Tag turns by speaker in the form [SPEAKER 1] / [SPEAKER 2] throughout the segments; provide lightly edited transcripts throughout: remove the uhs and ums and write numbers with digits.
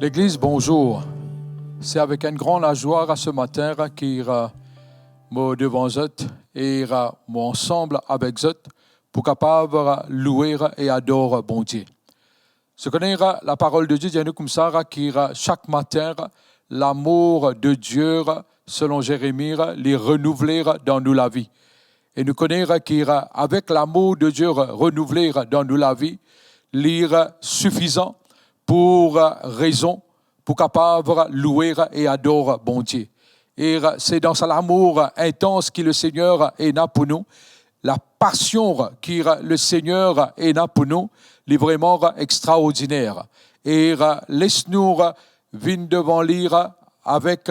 [SPEAKER 1] L'Église, bonjour. C'est avec une grande joie ce matin que je devant vous et ensemble avec vous pour capable louer et adorer bon Dieu. Ce connaît la parole de Dieu, dit comme ça, que chaque matin, l'amour de Dieu, selon Jérémie, les renouveler dans nous la vie. Et nous connaissons qu'avec l'amour de Dieu renouvelé dans nous la vie, l'ire suffisant pour raison, pour capable louer et adorer bon Dieu. Et c'est dans l'amour intense que le Seigneur est là pour nous, la passion que le Seigneur est là pour nous, est vraiment extraordinaire. Et laisse-nous venir devant lire avec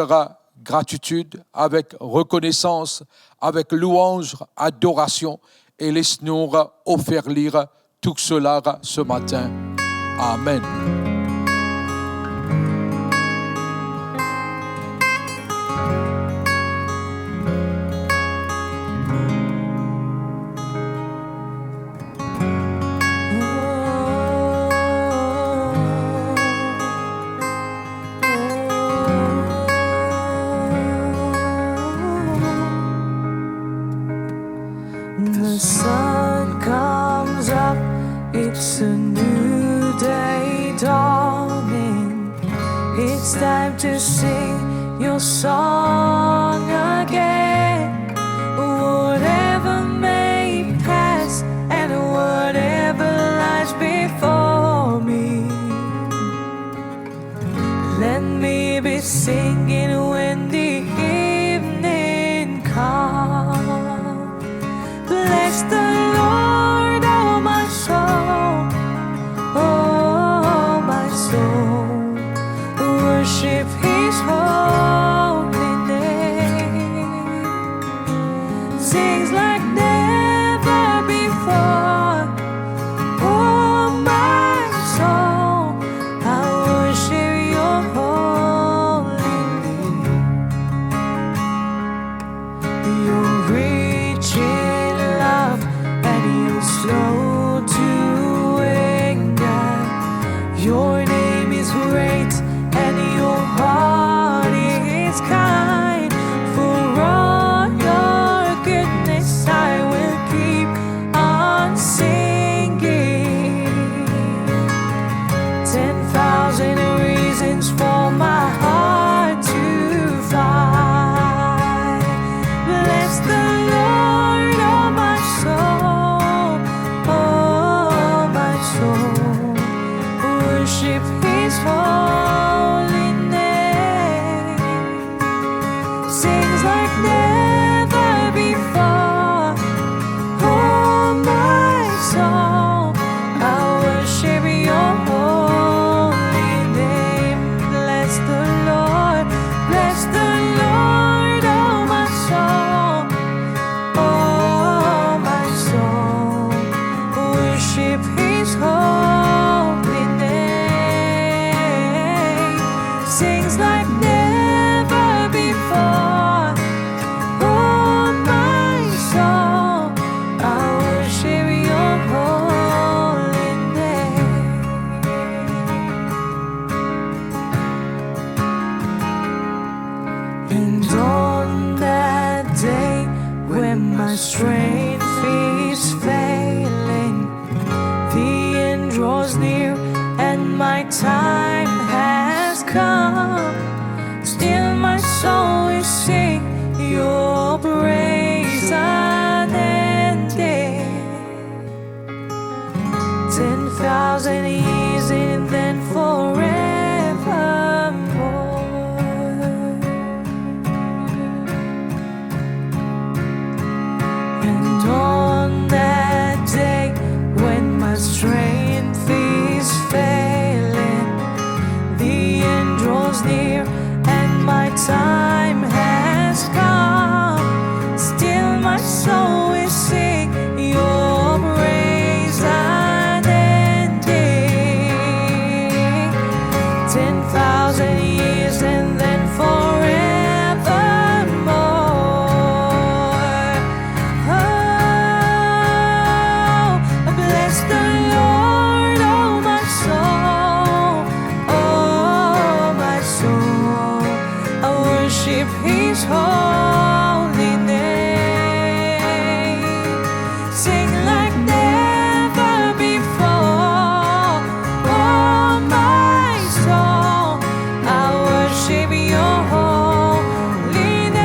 [SPEAKER 1] gratitude, avec reconnaissance, avec louange, adoration, et laisse-nous offrir lire tout cela ce matin. Amen.
[SPEAKER 2] The sun comes up, it's a new day dawning. It's time to sing your song again. Whatever may pass and whatever lies before me, let me be singing when the evening comes. Bless the Lord, oh my soul, oh my soul. Worship His holy name. Sings like never before, oh my soul. I worship Your holy name. You're rich in love and You're slow to anger. Your name is great and Your heart is kind. For all Your goodness I will keep on singing. 10,000 reasons for my heart to find. Bless the Lord, oh my soul, oh my soul. Worship His holy name. Sings like never before, oh my soul. I worship Your holy name. Bless the Lord, oh my soul, oh my soul. Worship His holy name. Sings like never before, oh my soul. I worship Your holy name. And on that day when my strength is failing, the end draws near and my time has come. Still my soul will sing Your praise unending. 10,000 years and then forevermore. And on that day when my strength is failing, the end draws near and my time has come. Still my soul will sing Your praise unending. 10,000 years and then forevermore. Oh, bless the Lord, oh my soul, oh worship His holy name. Sing like never before. Oh, my soul, I worship Your holy name.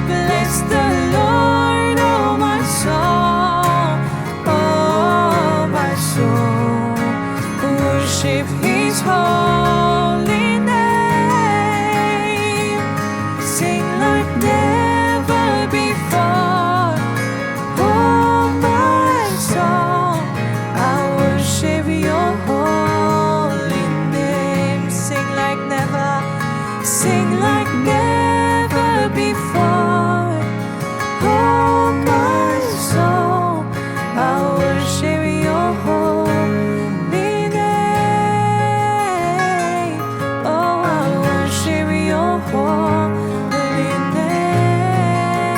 [SPEAKER 2] Bless the Lord, oh my soul, oh my soul. Worship His holy name. Sing like never before. Oh my soul, I worship Your holy name. Sing like never before. Oh my soul, I worship Your holy name. Oh, I worship Your holy name.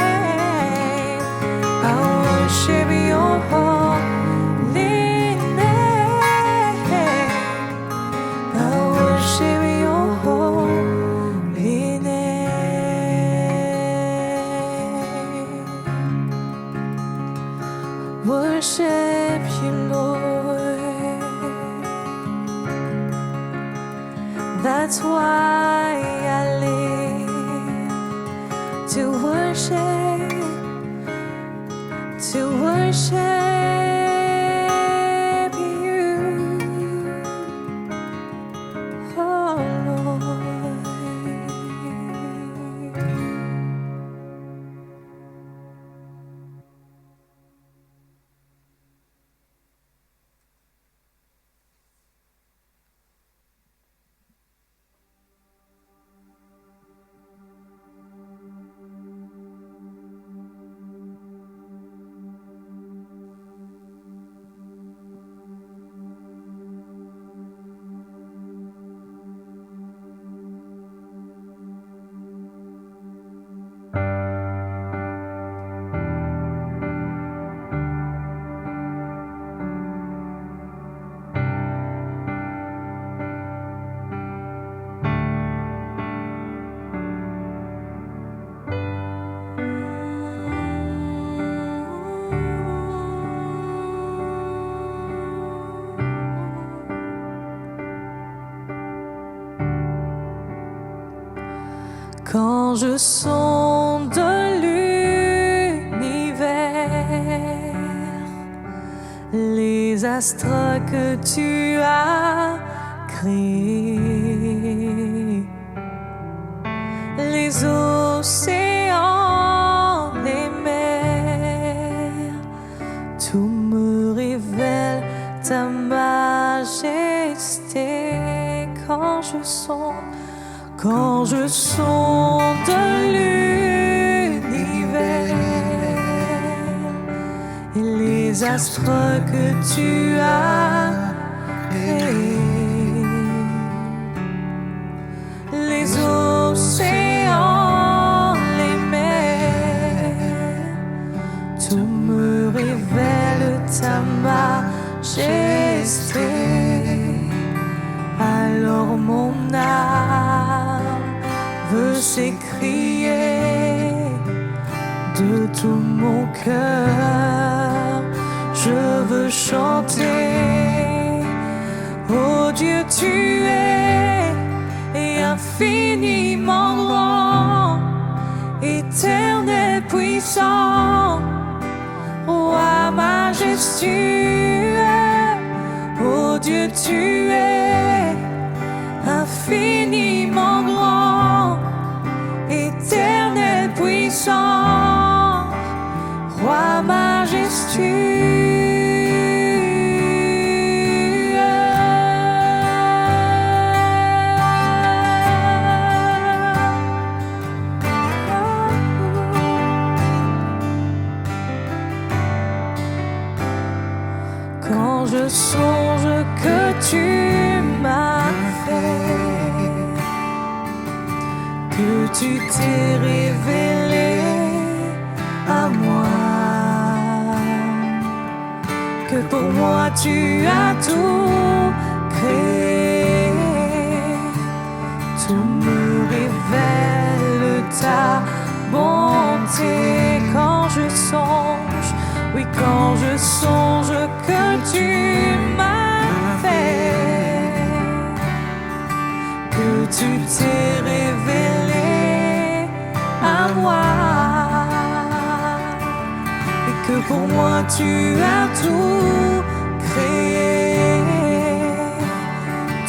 [SPEAKER 2] I worship Your holy name. I worship Your holy name. Worship You, Lord. That's why I live to worship You, oh Lord. Quand je sonde l'univers, les astres que Tu as créés, les océans, les mers, tout me révèle Ta majesté. Quand je sonde l'univers et les astres que Tu as créés, les océans, les mers, tout me révèle Ta majesté. Alors mon âme veut s'écrier de tout mon cœur. Je veux chanter, oh Dieu, Tu es infiniment grand, éternel, puissant, roi majestueux. Oh Dieu, Tu es infiniment grand, éternel, puissant, roi majestueux. Quand je songe que Tu m'as fait, que Tu t'es révélé à moi, que pour moi Tu as tout créé, tout me tu t'es révélé à moi et que pour moi tu as tout créé.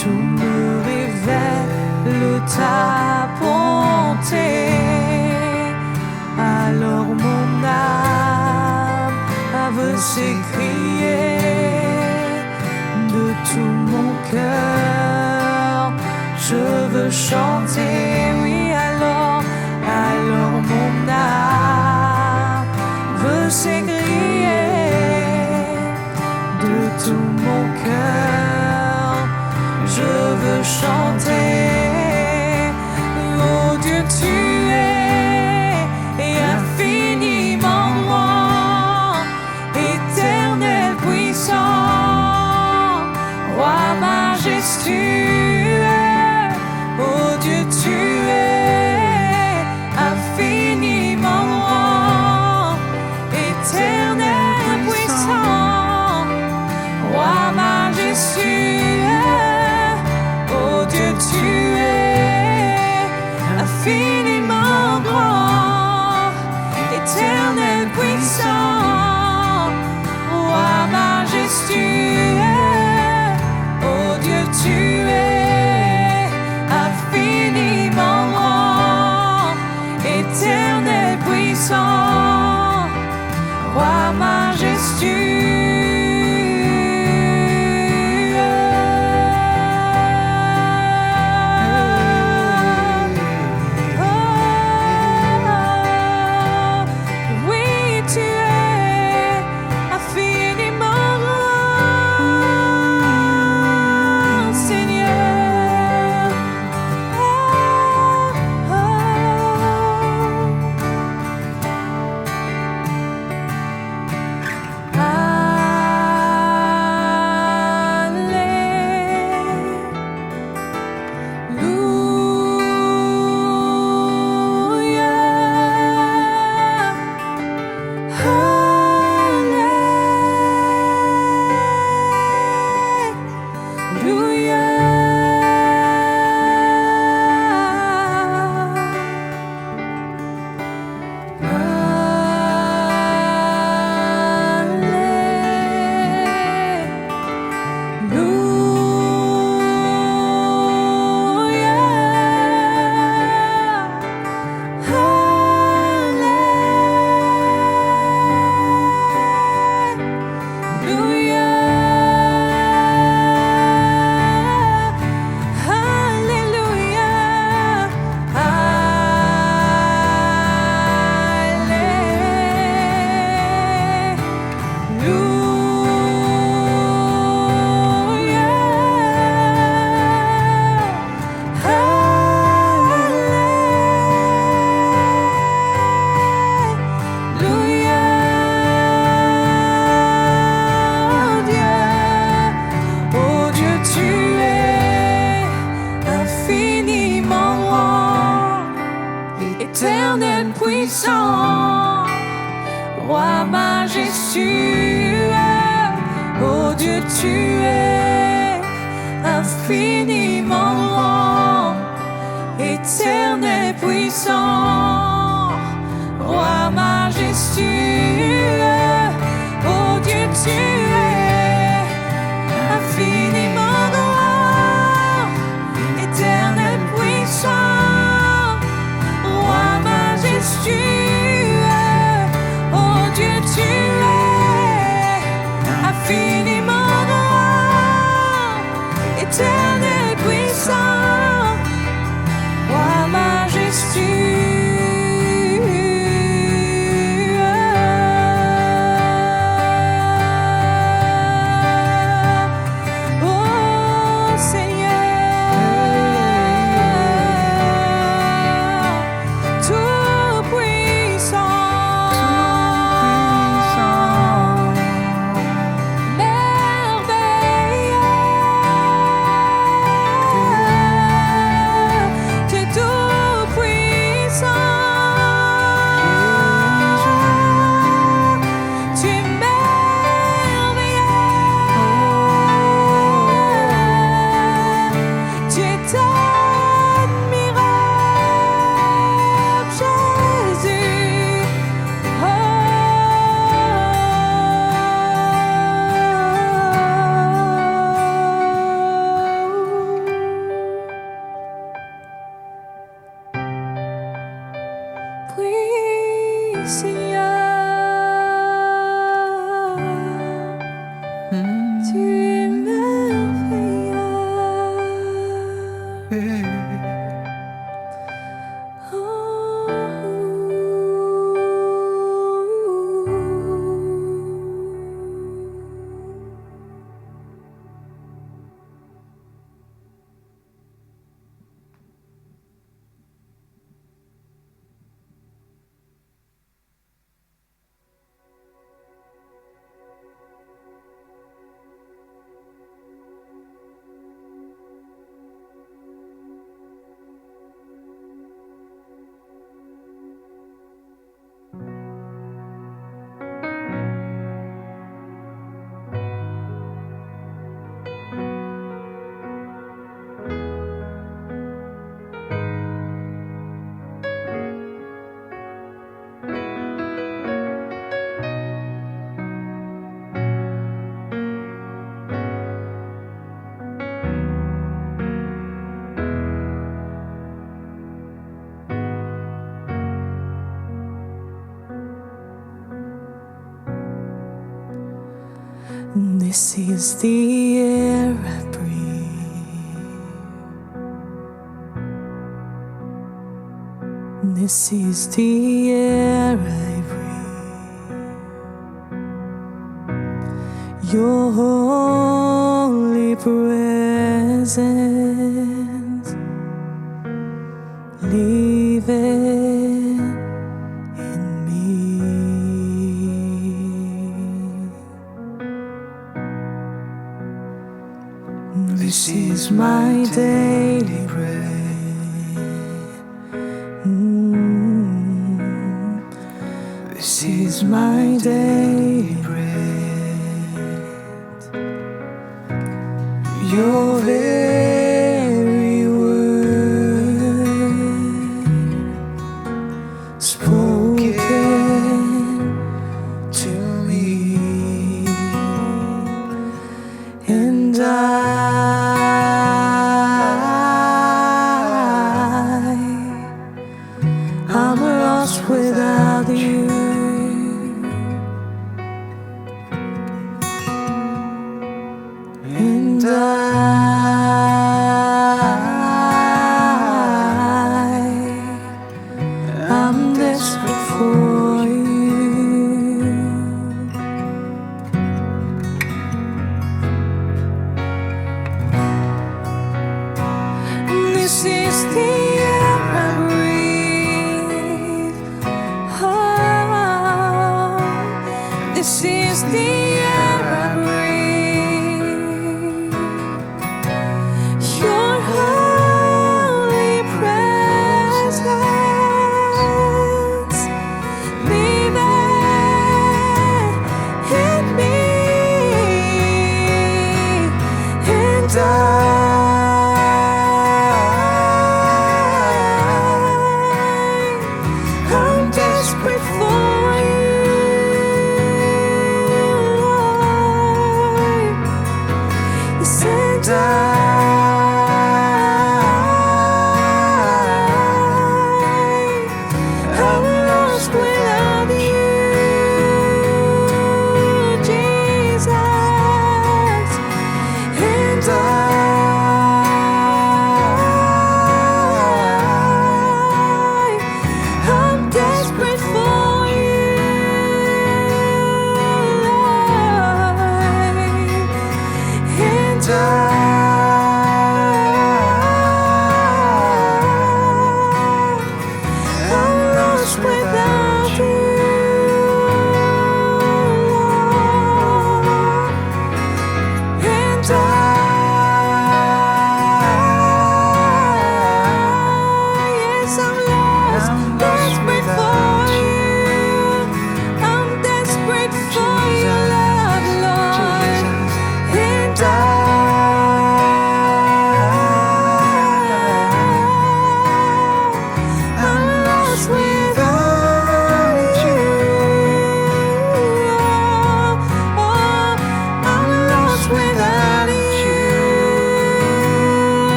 [SPEAKER 2] Tout me révèle ta bonté. Alors mon âme veut s'écrier de tout mon cœur. Je veux chanter, oui, alors mon âme veut s'écrier de tout mon cœur. Je veux chanter, oh Dieu, tu es infiniment grand, éternel puissant, roi majestueux. Oh Dieu, tu es infiniment grand, éternel puissant, roi majestueux. Oh Dieu, tu es infiniment grand, éternel puissant, roi majestueux. Oh Dieu, tu es infiniment grand, éternel puissant, roi majestueux. Éternel puissant, roi majestueux, oh Dieu, tu es infiniment grand, éternel puissant, roi majestueux, oh Dieu, tu es infiniment grand, éternel puissant, roi majestueux, oh Dieu, tu es infiniment grand, éternel puissant, roi majestueux. Oh Seigneur, tout puissant, merveilleux. This is the air I breathe. This is the air I breathe. Your holy presence, living in me. This is my daily bread. This is my daily bread. Your very word spoken to me, and I'm lost without you. And I'm desperate for you. This is the air I breathe. Oh, this is the air I breathe. Your holy presence, living in me, and I'm desperate for you.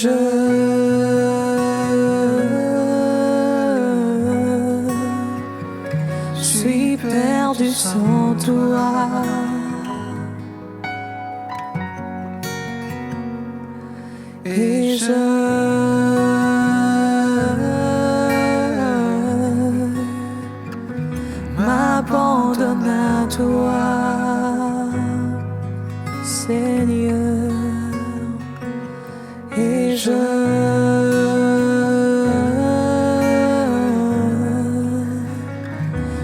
[SPEAKER 2] je suis perdu sans toi. Et je m'abandonne à toi, Seigneur. Et je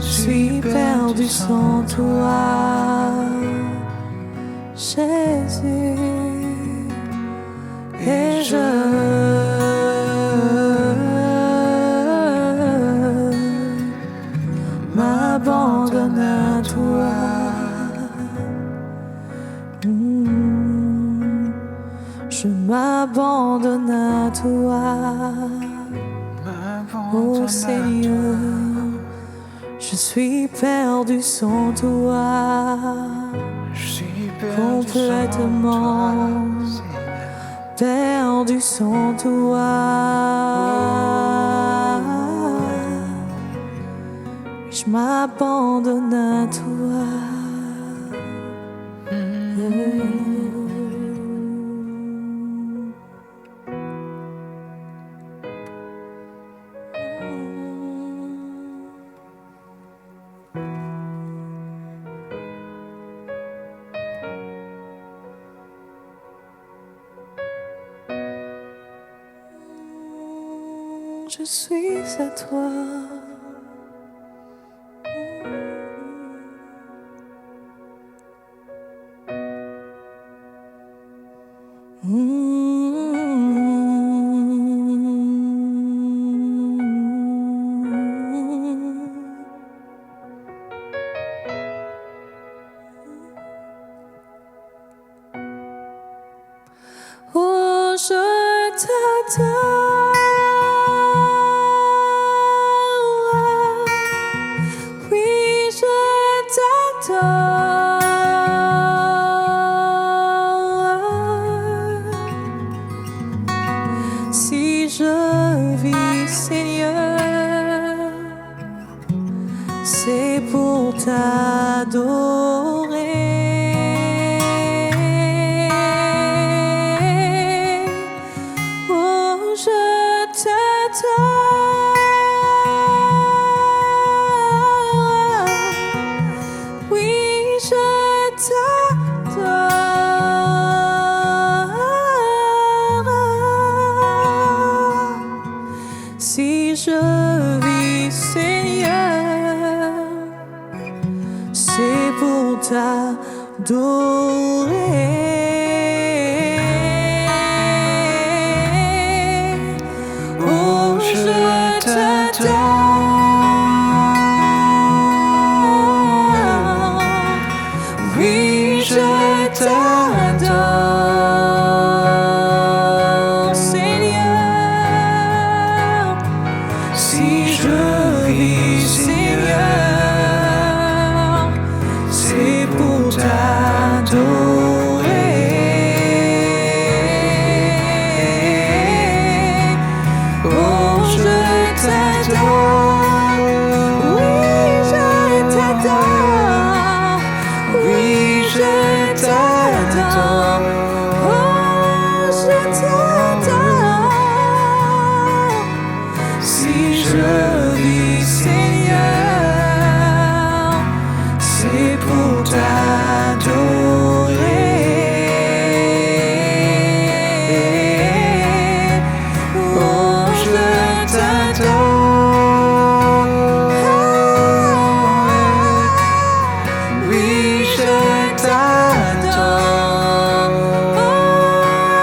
[SPEAKER 2] suis perdu sans toi, Jésus. Et je m'abandonne à toi. Je m'abandonne à toi, oh Seigneur. Je suis perdu sans toi, complètement perdu sans toi. Je m'abandonne à toi. Je suis à toi. Oh, je t'adore. Si je vis, Seigneur, c'est pour t'adorer. Oh, je t'adore. Oui, je t'adore. Si je vis, Seigneur, c'est pour t'adorer. Oh, je t'adore. Oui, je t'adore, Seigneur. Si je vis, Seigneur, c'est pour t'adorer. Oh, je t'adore. Oui, je t'adore. Oui, je t'adore. Oh, je t'adore. Si je vis, Seigneur, c'est pour t'adorer. Oh, je t'adore. Oui, je t'adore. Oh,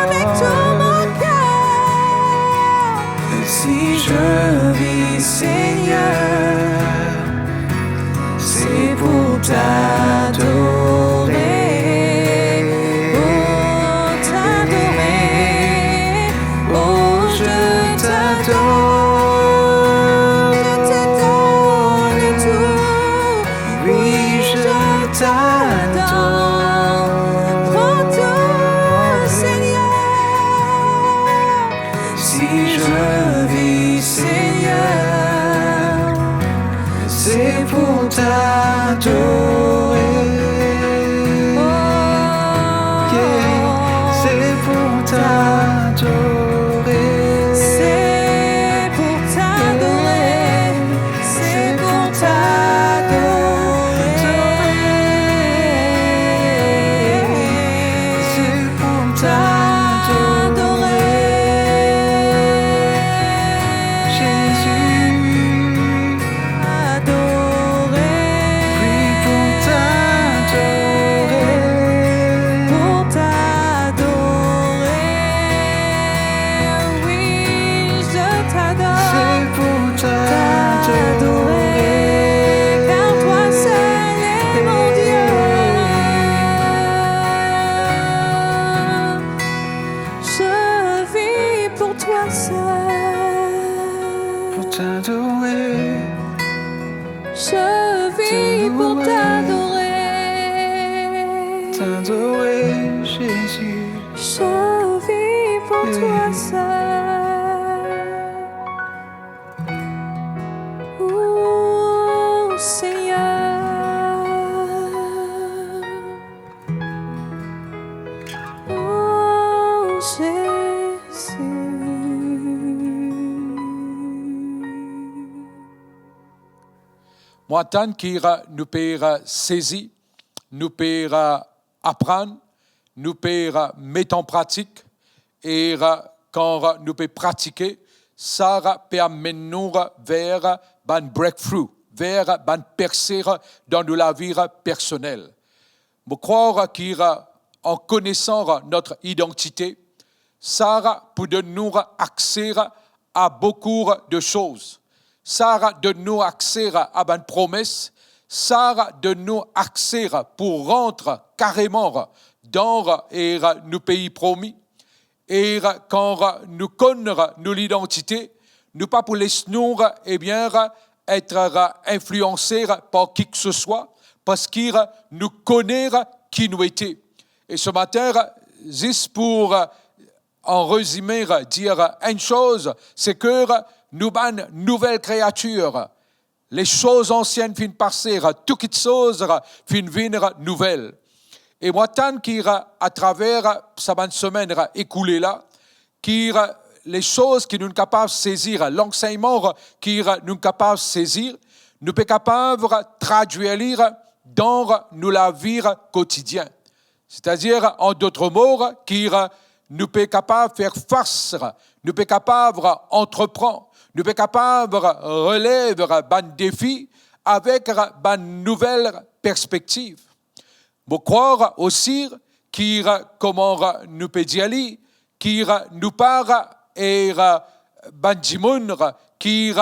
[SPEAKER 2] avec tout mon cœur. Si je vis, Seigneur, pour t'adorer. Yeah, c'est pour t'adorer.
[SPEAKER 3] C'est pour t'adorer. C'est pour t'adorer.
[SPEAKER 2] C'est pour t'adorer. Jésus, oui, pour t'adorer.
[SPEAKER 3] Pour t'adorer, oui, je t'adore.
[SPEAKER 2] C'est pour
[SPEAKER 3] T'adorer, car toi seul est mon Dieu. Je vis pour toi seul.
[SPEAKER 2] Pour t'adorer.
[SPEAKER 3] Je vis pour t'adorer.
[SPEAKER 2] T'adorer, Jésus.
[SPEAKER 3] Je vis pour toi seul. Oh Seigneur. Oh Jésus.
[SPEAKER 1] Moi, tant qu'il nous peut saisir, nous peut apprendre, nous peut mettre en pratique, et quand nous peut pratiquer, ça peut amener nous vers un breakthrough, vers un percée dans la vie personnelle. Je crois qu'en connaissant notre identité, ça peut nous accès à beaucoup de choses. Ça donne nous accès à une promesse, ça donne nous accès pour rentrer carrément dans nos pays promis. Et quand nous connaissons notre identité, nous pas pour laisser nous être influencés par qui que ce soit, parce qu'il nous connaît qui nous était. Et ce matin, juste pour en résumé dire une chose, c'est que nous sommes une nouvelle créature. Les choses anciennes finissent par passer, toutes les choses finissent venir nouvelles. Et moi, tant qu'à travers cette semaine écoulée là, les choses que nous sommes capables de saisir, l'enseignement que nous sommes capables de saisir, nous sommes capables de traduire dans la vie quotidienne. C'est-à-dire, en d'autres mots, nous sommes capables de faire face, nous sommes capables d'entreprendre, nous sommes capables de relever un défi avec une nouvelle perspective. Je crois aussi comment nous pouvons dire, nous parle et bandimoun qui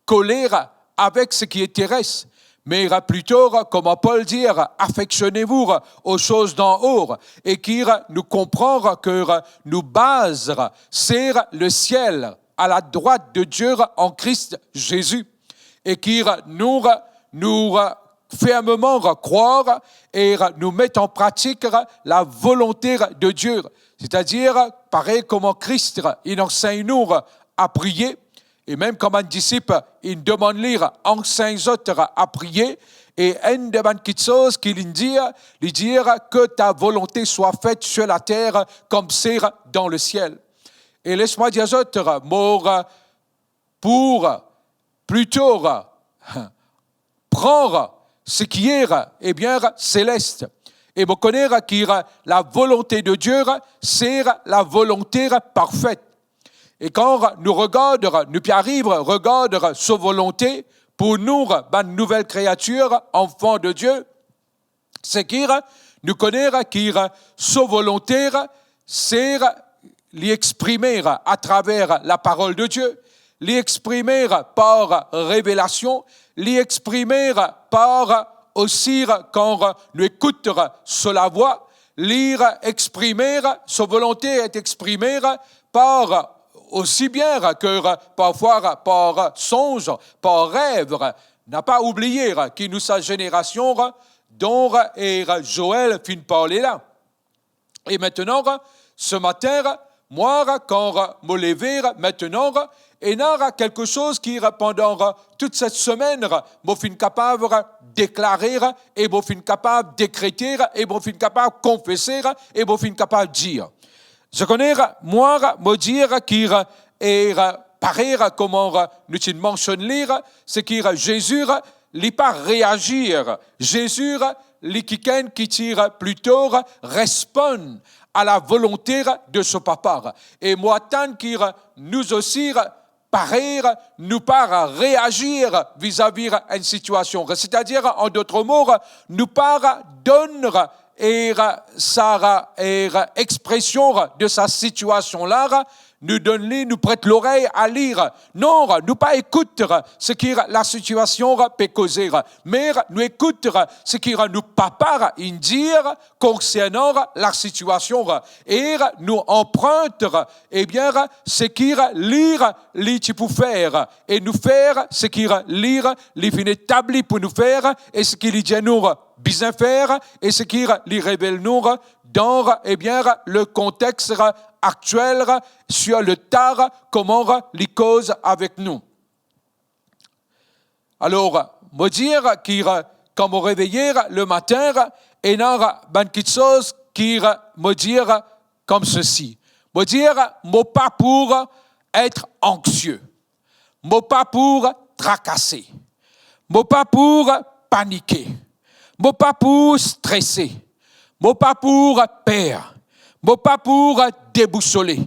[SPEAKER 1] colère avec ce qui est terrestre, mais plutôt, comme Paul dit, affectionnez-vous aux choses d'en haut, et qui nous comprend que nous base c'est le ciel à la droite de Dieu en Christ Jésus, et qui nous fermement croire et nous mettre en pratique la volonté de Dieu. C'est-à-dire, pareil comme Christ, il enseigne nous à prier, et même comme un disciple, il demande lire enseigne autres à prier, et une des petites choses qu'il dit que ta volonté soit faite sur la terre comme c'est dans le ciel. Et laisse-moi dire autre mot pour plutôt prendre ce qui est céleste. Et vous connaissez que la volonté de Dieu, c'est la volonté parfaite. Et quand nous regardons, nous arrivons, regarde sa volonté pour nous, une nouvelle créature, enfant de Dieu, c'est qu'il nous connaissons que sa volonté, c'est l'exprimer à travers la parole de Dieu, l'exprimer par révélation, l'exprimer par aussi quand nous écoutons la voix, lire, exprimer, sa volonté est exprimée par aussi bien que parfois par songe, par rêve. N'a pas oublié que nous, sa génération, dont et Joël finit de parler là. Et maintenant, ce matin, moi, quand je me lever maintenant, Et il y a quelque chose qui, pendant toute cette semaine, je suis capable de déclarer, et je suis capable de décréter, et je suis capable de confesser, et je suis capable de dire. Je connais, moi, me dire qu'il est pareil, comment nous mentionnons lire, c'est que Jésus n'est pas réagir. Jésus, les qui tire plutôt, répond à la volonté de ce papa. Et moi, tant qu'il nous aussi, pareil, nous pas réagir vis-à-vis d'une situation. C'est-à-dire, en d'autres mots, nous pas donner et sa expression de sa situation-là, nous donne, nous prête l'oreille à lire. Non, nous pas écouter ce que la situation peut causer, mais nous écouter ce que nous papa dire concernant la situation et nous emprunter, eh bien, ce qu'il lire, tu peux faire et nous faire ce qu'il lire, les fin établi pour nous faire et ce qu'il dit nous bien faire et ce qu'il les révèle nous dans, eh bien, le contexte actuel sur le tard, comment les causes avec nous. Alors, me dire qu'il, quand me réveiller le matin, et il y a quelque chose qui me dire comme ceci. Me dire, me pas pour être anxieux, me pas pour tracasser, me pas pour paniquer, me pas pour stresser, me pas pour peur, me pas pour déboussoler,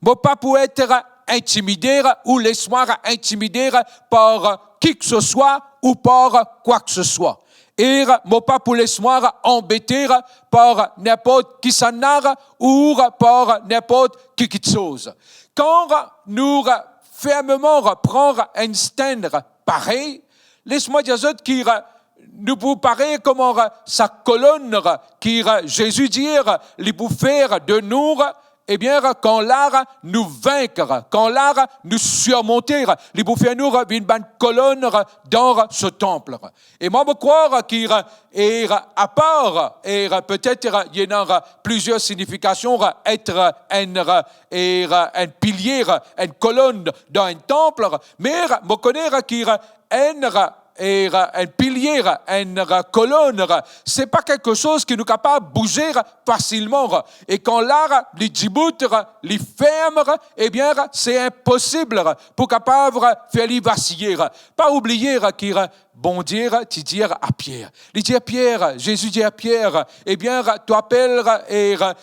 [SPEAKER 1] me pas pour être intimidé ou laisse-moi intimider par qui que ce soit ou par quoi que ce soit. Et me pas pour laisse-moi embêter par n'importe qui s'en a ou par n'importe qui chose. Quand nous fermement prendre un stand pareil, laisse-moi dire qui nous vous paraît comment sa colonne qui Jésus dire les vous faire de nous, eh bien, quand l'art nous vaincre, quand l'art nous surmonter, les vous faire nous une bonne colonne dans ce temple. Et moi, je crois qu'il est à part, et peut-être il y en a plusieurs significations, être un pilier, une colonne dans un temple, mais je connais qu'il et un pilier, une colonne, c'est pas quelque chose qui nous est capable de bouger facilement. Et quand l'art, les djiboutes, les ferme, eh bien, c'est impossible pour capable de faire les vaciller. Pas oublier qu'il bon dire, tu dire à Pierre. Il dit à Pierre, Jésus dit à Pierre, eh bien, tu appelles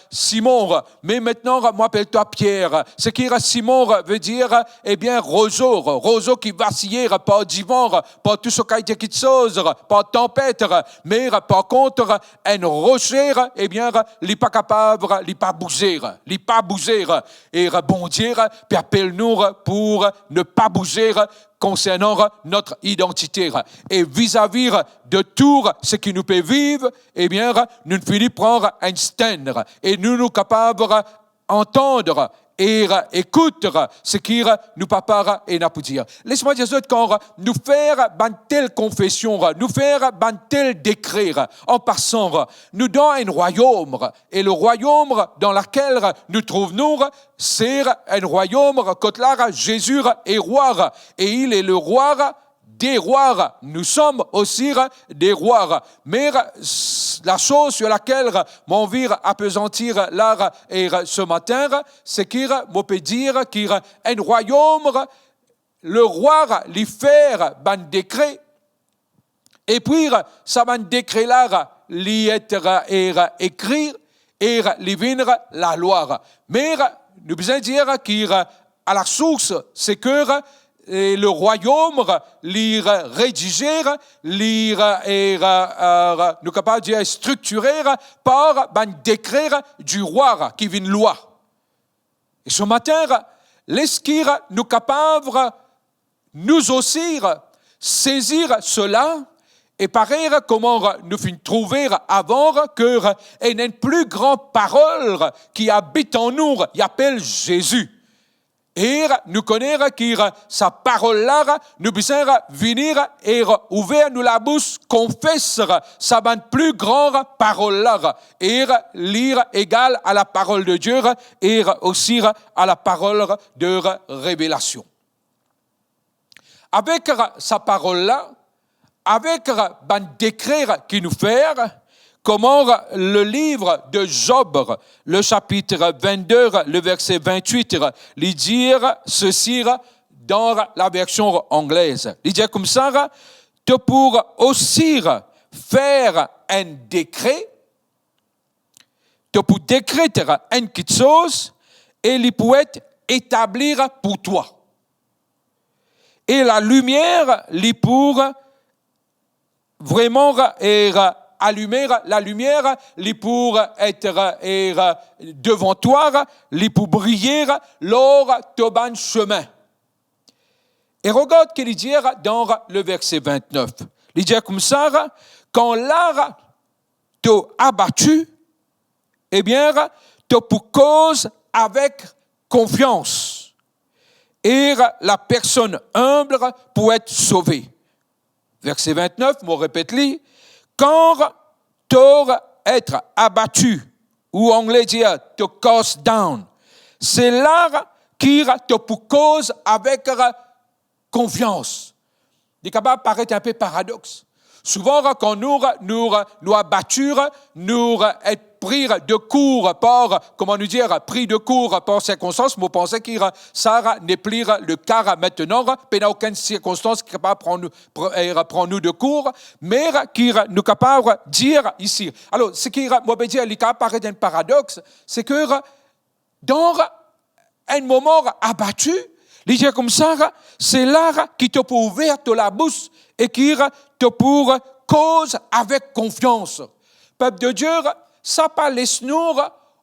[SPEAKER 1] Simon, mais maintenant, moi, appelle-toi Pierre. Ce qui Simon veut dire, eh bien, roseau qui vacille, pas divan, pas tout ce qui a été quelque chose, pas tempête, mais par contre, un rocher, eh bien, il n'est pas capable, il n'est pas bouger, et bon dire, puis appelle-nous pour ne pas bouger, concernant notre identité. Et vis-à-vis de tout ce qui nous peut vivre, eh bien, nous finissons prendre un stand. Et nous capables d'entendre et écouter ce qui nous prépare et n'a pas dire. Laisse-moi dire quand nous faire une telle confession, nous faire un tel décret, en passant, nous dans un royaume, et le royaume dans lequel nous trouvons, c'est un royaume que là, Jésus est roi, et il est le roi des rois. Nous sommes aussi des rois. Mais la chose sur laquelle mon vie appesantir là et ce matin, c'est qu'il peut dire qu'il un royaume, le roi lui faire un décret, et puis ça un décret là lui être écrit et lui venir la loi. Mais nous besoin dire qu'il à la source, c'est que et le royaume, lire rédiger, lire et nous capables de structurer par un décret du roi qui vient loi. Et ce matin, l'esquire nous capables nous aussi saisir cela et pareil comment nous finissons trouver avant que une plus grande parole qui habite en nous, il appelle Jésus. Et nous connaissons que sa parole-là, nous besoin venir et ouvrir nous la bouche, confesser sa plus grande parole-là, et lire égal à la parole de Dieu, et aussi à la parole de révélation. avec sa parole-là, avec ben décrire qui nous fait, comment le livre de Job, le chapitre 22, le verset 28, lui dire ceci dans la version anglaise. Il dit comme ça, tu pour aussi faire un décret, tu pour décréter une chose, et il peut être établir pour toi. Et la lumière, il pour vraiment allumer la lumière, il pour être devant toi, il pour briller lors de ton chemin. Et regarde ce qu'il dit dans le verset 29. Il dit comme ça, quand l'art t'a abattu, eh bien, tu pour cause avec confiance. Et la personne humble pour être sauvée. Verset 29, je répète-le. Quand tu être abattu, ou en anglais dit to cast down, c'est là qui te pour cause avec confiance. C'est capable de paraître un peu paradoxe. Souvent, quand nous abatture, nous être pris de court par, comment nous dire, pris de court par circonstances, nous pensons que ça n'est plus le cas maintenant, mais dans aucune circonstance qui est capable de prendre nous de court, mais qui nous capable de dire ici. Alors, ce qui moi dire, il paraît un paradoxe, c'est que dans un moment abattu, il dit comme ça, c'est là qui te peut ouvrir la bouche et qui te pour cause avec confiance. Peuple de Dieu, ça pas laisse-nous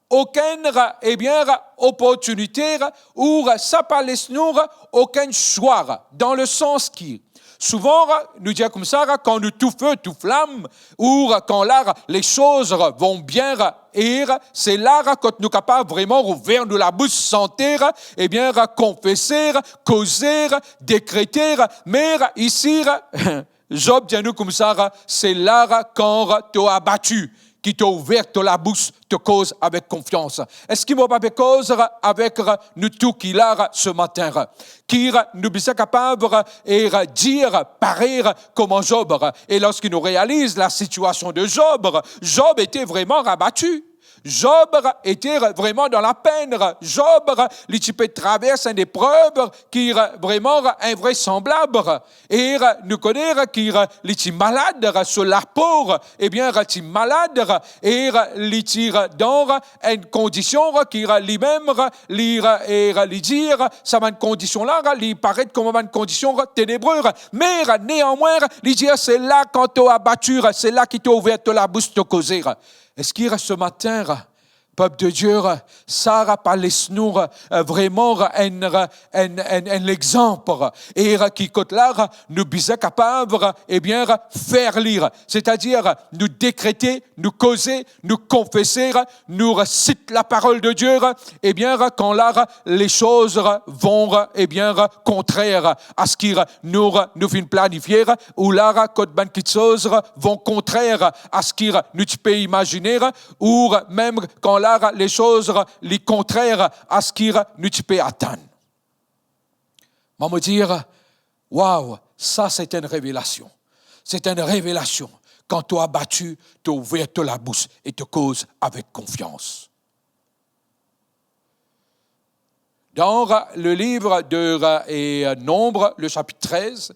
[SPEAKER 1] aucune opportunité ou ça pas laisse-nous aucun choix dans le sens qui souvent nous disons comme ça quand nous tout feu tout flamme ou quand là les choses vont bien et c'est là que nous sommes capables vraiment ouvrir nous la bouche sentir et bien confesser causer décréter mais ici Job dit nous comme ça c'est là quand tu as abattu qui t'a ouvert la bouche, te cause avec confiance. Est-ce qu'il m'a pas cause avec nous tout qui là ce matin, qui nous sommes capables de dire, pareil comme Job. Et lorsqu'il nous réalise la situation de Job, Job était vraiment rabattu. Job était vraiment dans la peine. Job, il peut traverser une épreuve qui est vraiment invraisemblable. Et nous connaissons qu'il est malade sur la peau. Eh bien, il est malade et il est dans une condition qui lui-même, lui dire, ça va une condition-là, il paraît comme une condition ténébreuse. Mais néanmoins, il dit, c'est là quand tu as battu, c'est là qui t'a ouvert la bouche de causer. Est-ce qu'il reste ce matin, peuple de Dieu, ça rappelle nous vraiment un exemple et qui côté là nous sommes capables faire lire, c'est-à-dire nous décréter, nous causer, nous confesser, nous réciter la parole de Dieu et bien quand là les choses vont contraire à ce qui nous fait planifier ou là quand les choses vont contraire à ce qui nous peut imaginer ou même quand là les choses les contraires à ce qui nous peut atteindre. On va me dire, waouh, ça c'est une révélation. C'est une révélation. Quand tu as battu, tu as ouvert la bouche et te causes avec confiance. Dans le livre de Nombre, le chapitre 13,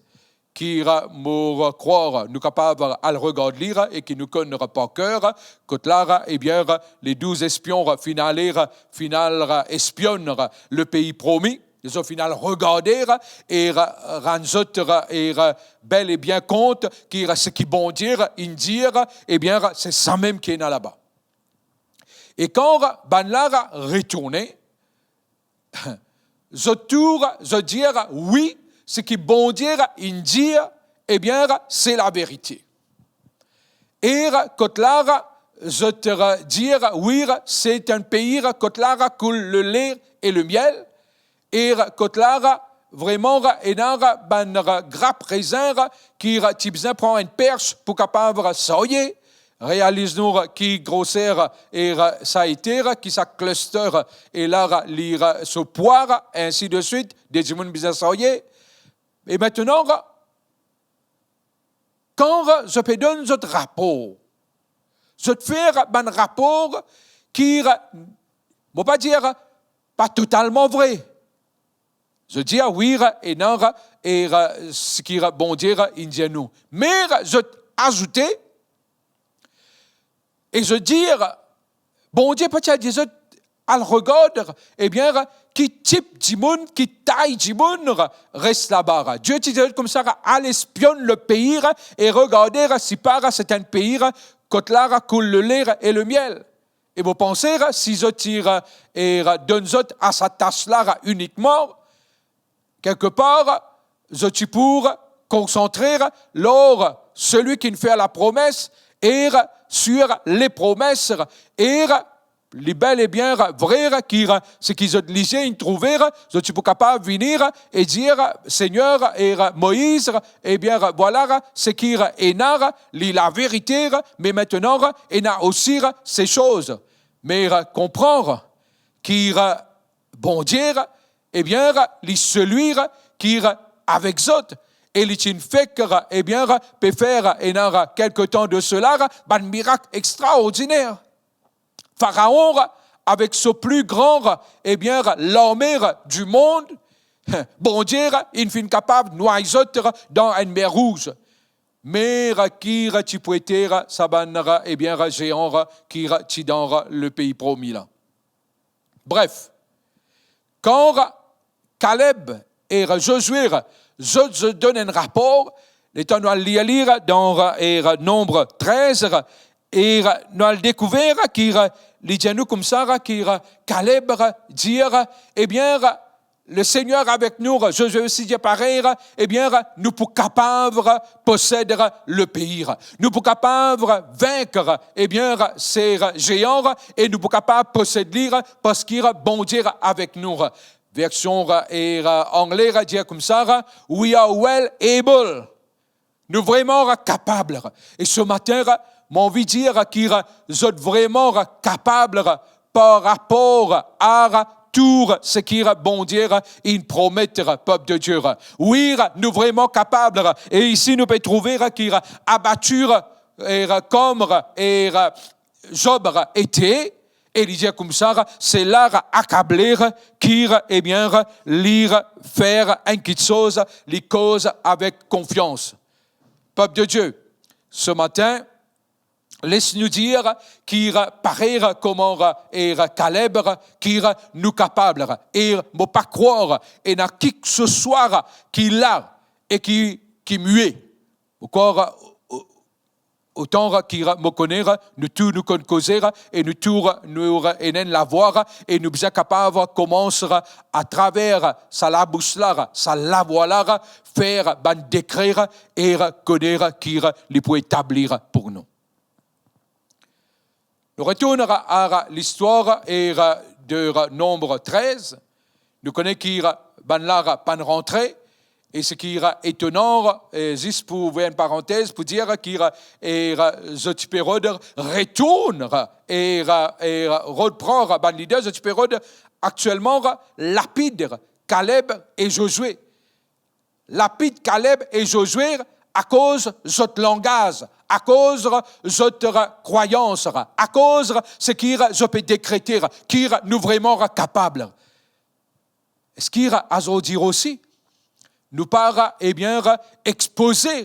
[SPEAKER 1] qui me croire, nous capables à le regarder lire et qui nous connaît par cœur, que là, eh bien, les 12 espions final espionnent le pays promis. Ils ont final regardé et rendre et bel et bien compte que ce qui bon dire, eh bien, c'est ça même qui est là-bas. Et quand Banlara retourné, je dire oui, ce qui bon dire, eh bien, c'est la vérité. Et Kotlara, je te dire, oui, c'est un pays, Kotlara coule le lait et le miel. Et Kotlara, vraiment, et dans ban grappe raisin, qui besoin prend une perche pour capable sailler. Réalise-nous qui grosseur et ça a été, qui ça cluster et là, lire ce poire, ainsi de suite, des gens besoin sailler. Et maintenant, quand je peux donner ce rapport, je te fais un rapport qui, je ne vais pas dire, pas totalement vrai. Je dis oui et non, et ce qui est bon dire, indien nous. Mais je ajouter, et je dire, bon Dieu peut-être dire, al regarde, eh bien, qui type du monde, qui taille du monde reste là-bas. Dieu te dit comme ça, allez espionner le pays et regarder si par c'est un pays que là coule le lait et le miel. Et vous pensez, si je tire et donne à sa tâche-là uniquement, quelque part, je suis pour concentrer l'or, celui qui nous fait la promesse, et sur les promesses, et les belles et bien vraies, ce qu'ils ont lisé, trouvé, je suis pas capable de venir et dire, Seigneur, et Moïse, eh bien, voilà, ce qui est la vérité, mais maintenant, il y a aussi ces choses. Mais comprendre qu'il bon Dieu, eh bien, celui qui avec autres, et les fait que, eh bien, peut faire, et dans quelque temps de cela, un miracle extraordinaire. Pharaon, avec ce plus grand, eh bien, l'armée du monde, bon Dieu, il est capable de noyer dans une mer rouge. Mais qui tu peux être, ça va, eh bien, géant, qui est dans le pays promis là. Bref, quand Caleb et Josué, je donne un rapport, nous allons lire dans Nombre 13, et nous allons découvrir qu'il y a comme ça, qu'il Caleb dire, eh bien, le Seigneur avec nous, Josué aussi dit pareil, eh bien, nous sommes capables de posséder le pays. Nous sommes capables de vaincre, eh bien, ces géants, et nous sommes capables de posséder parce qu'il est bon Dieu avec nous. Version anglaise dit comme ça, we are well able. Nous sommes vraiment capables. Et ce matin, j'ai envie de dire qu'il est vraiment capable par rapport à tout ce qui est bon Dieu, il promet, peuple de Dieu. Oui, nous sommes vraiment capables. Et ici, nous pouvons trouver qu'il a abattu comme Job était. Et il dit comme ça, c'est là accabler qui, eh bien, lire, faire quelque chose, les causes avec confiance. Peuple de Dieu, ce matin, laisse-nous dire qu'il paraît comment Caleb, qu'il nous capable, et ne pas croire, et n'a qui que ce soit qu'il a, et qui muet. Encore, autant qu'il me connaît, nous tous nous causer, et nous tous nous la voir, et nous sommes capables de commencer à travers sa la bouche là, sa la voix là, faire, décrire, et connaître qu'il peut établir pour nous. Nous retournons à l'histoire de Nombre 13. Nous connaissons qu'il là pas rentré. Et ce qui est étonnant, juste pour ouvrir une parenthèse, pour dire qu'il Zotipérode retourne et reprend l'idée, Zotipérode actuellement lapide Caleb et Josué. Lapide Caleb et Josué à cause de votre langage, à cause de votre croyance, à cause de ce qui je peux décréter, qui nous vraiment capable. Est-ce qu'il a à dire aussi? Nous par, eh bien, exposer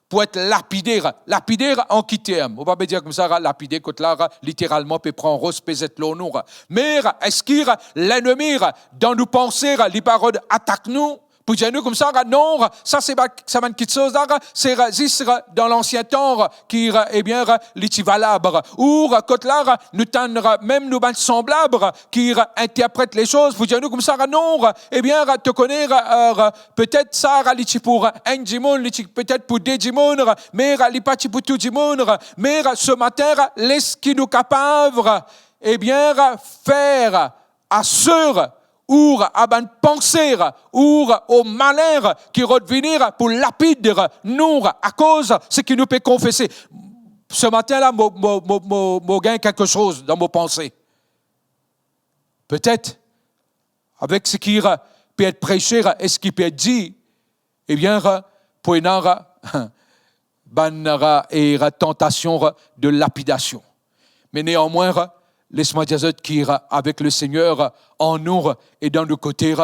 [SPEAKER 1] pour être lapidaire. Lapidaire en qui terme? On va pas dire comme ça, lapidaire, quand là, littéralement, peut prendre rose, peut être l'honneur. Mais, est-ce qu'il l'ennemi, dans nos pensées, les paroles attaquent nous? Pour dire nous comme ça, non, ça c'est une petite chose, c'est juste dans l'ancien temps qui est bien valable. Ou quand là, nous t'en même nous semblables qui interprètent les choses. Pour dire nous comme ça, non, eh bien, te connais peut-être ça, pour un dimon, peut-être pour deux dimons, mais pas pour tout dimon. Mais ce matin, laisse qui nous capable, eh bien, faire assure ou à une pensée, ou au malheur qui revenir pour lapide nous à cause de ce qui nous peut confesser. Ce matin-là, je gagne quelque chose dans mes pensées. Peut-être, avec ce qui peut être prêché et ce qui peut être dit, eh bien, pour une tentation de lapidation. Mais néanmoins, laisse-moi dire qu'avec le Seigneur en nous et dans nos côtés,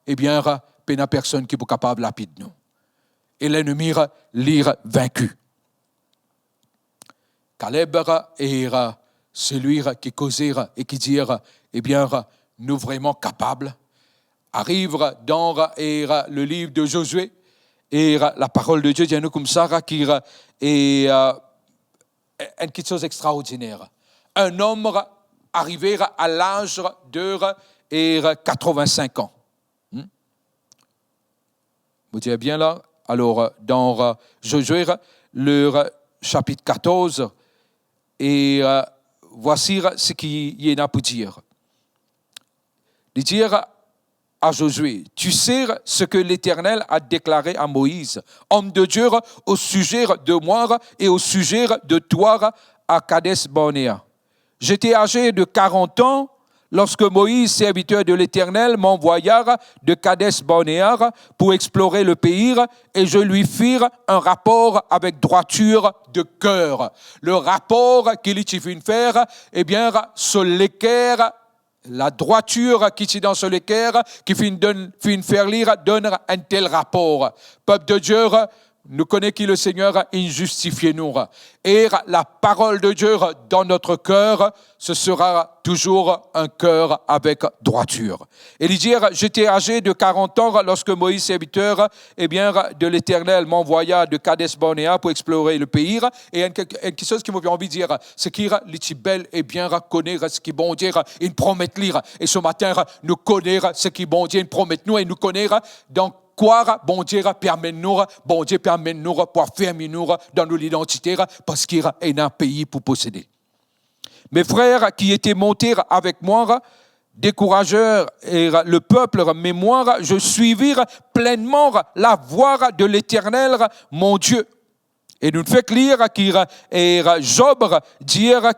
[SPEAKER 1] eh bien, il n'y a personne qui est capable de lapider nous. Et l'ennemi l'ire vaincu. Caleb est celui qui causait et qui dit, eh bien, nous vraiment capables. Arrive dans le livre de Josué, et la parole de Dieu dit à nous comme ça, qui est quelque chose d'extraordinaire. Un homme arrivé à l'âge de 85 ans. Vous dites bien là? Alors, dans Josué, le chapitre 14, et voici ce qu'il y en a pour dire. Il dit à Josué, tu sais ce que l'Éternel a déclaré à Moïse, homme de Dieu, au sujet de moi et au sujet de toi à Kadesh-Barnéa. J'étais âgé de 40 ans lorsque Moïse, serviteur de l'Éternel, m'envoya de Kadesh-Barnéa pour explorer le pays, et je lui fis un rapport avec droiture de cœur. Le rapport qu'il y fit faire, eh bien, sur l'équerre, la droiture qui est dans ce l'équerre, qui fit faire lire, donne un tel rapport. Peuple de Dieu, nous connaissons qui le Seigneur injustifié-nous. Et la parole de Dieu dans notre cœur, ce sera toujours un cœur avec droiture. Et il dit, j'étais âgé de 40 ans lorsque Moïse, serviteur, eh bien, de l'Éternel, m'envoya de Kadesh-Barnéa pour explorer le pays. Et quelque chose qui m'a envie de dire, c'est qu'il est bel et bien connaître ce qui bon Dieu, il promet lire. Et ce matin, nous connaître ce qui bon Dieu, il promet nous et nous connaître donc quoi bon Dieu permet-nous pour faire nous dans nos identités parce qu'il y a un pays pour posséder. Mes frères qui étaient montés avec moi, décourageurs et le peuple, mais moi, je suivis pleinement la voie de l'Éternel, mon Dieu. Et nous fait lire et Job dire